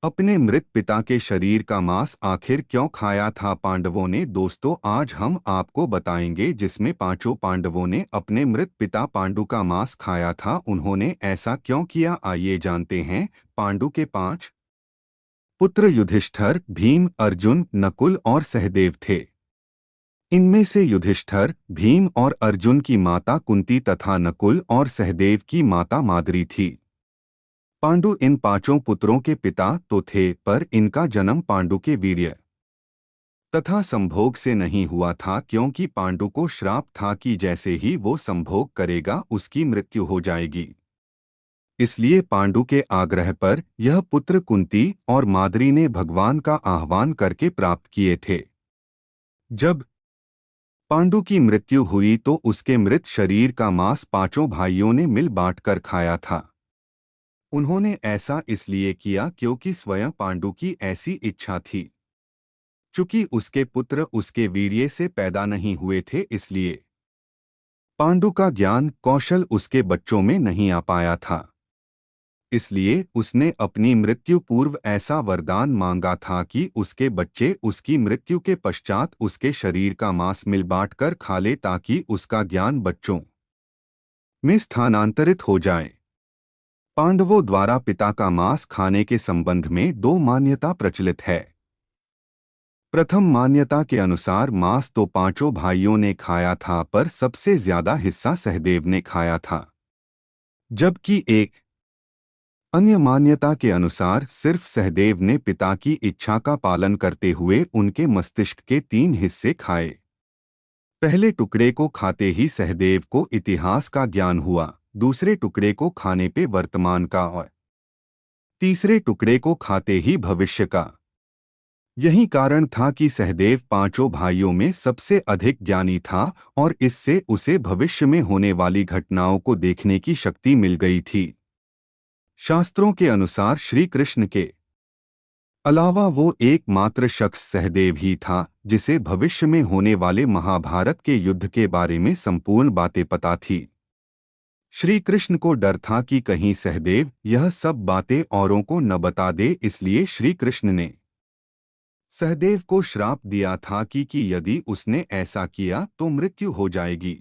अपने मृत पिता के शरीर का मांस आखिर क्यों खाया था पांडवों ने? दोस्तों, आज हम आपको बताएंगे जिसमें पांचों पांडवों ने अपने मृत पिता पांडु का मांस खाया था। उन्होंने ऐसा क्यों किया, आइए जानते हैं। पांडु के 5 पुत्र युधिष्ठिर, भीम, अर्जुन, नकुल और सहदेव थे। इनमें से युधिष्ठिर, भीम और अर्जुन की माता कुंती तथा नकुल और सहदेव की माता माद्री थी। पांडु इन पांचों पुत्रों के पिता तो थे, पर इनका जन्म पांडु के वीर्य तथा संभोग से नहीं हुआ था, क्योंकि पांडु को श्राप था कि जैसे ही वो संभोग करेगा उसकी मृत्यु हो जाएगी। इसलिए पांडु के आग्रह पर यह पुत्र कुंती और माद्री ने भगवान का आह्वान करके प्राप्त किए थे। जब पांडु की मृत्यु हुई तो उसके मृत शरीर का मांस पांचों भाइयों ने मिल बांटकर खाया था। उन्होंने ऐसा इसलिए किया क्योंकि स्वयं पांडु की ऐसी इच्छा थी। चूंकि उसके पुत्र उसके वीर्य से पैदा नहीं हुए थे, इसलिए पांडु का ज्ञान कौशल उसके बच्चों में नहीं आ पाया था। इसलिए उसने अपनी मृत्यु पूर्व ऐसा वरदान मांगा था कि उसके बच्चे उसकी मृत्यु के पश्चात उसके शरीर का मांस मिल बांट कर खा ले, ताकि उसका ज्ञान बच्चों में स्थानांतरित हो जाए। पांडवों द्वारा पिता का मांस खाने के संबंध में दो मान्यता प्रचलित है। प्रथम मान्यता के अनुसार मांस तो पांचों भाइयों ने खाया था, पर सबसे ज्यादा हिस्सा सहदेव ने खाया था। जबकि एक अन्य मान्यता के अनुसार सिर्फ सहदेव ने पिता की इच्छा का पालन करते हुए उनके मस्तिष्क के 3 हिस्से खाए। पहले टुकड़े को खाते ही सहदेव को इतिहास का ज्ञान हुआ, दूसरे टुकड़े को खाने पे वर्तमान का, और तीसरे टुकड़े को खाते ही भविष्य का। यही कारण था कि सहदेव पांचों भाइयों में सबसे अधिक ज्ञानी था और इससे उसे भविष्य में होने वाली घटनाओं को देखने की शक्ति मिल गई थी। शास्त्रों के अनुसार श्री कृष्ण के अलावा वो एकमात्र शख्स सहदेव ही था जिसे भविष्य में होने वाले महाभारत के युद्ध के बारे में संपूर्ण बातें पता थी। श्री कृष्ण को डर था कि कहीं सहदेव यह सब बातें औरों को न बता दे, इसलिए श्री कृष्ण ने सहदेव को श्राप दिया था कि यदि उसने ऐसा किया तो मृत्यु हो जाएगी।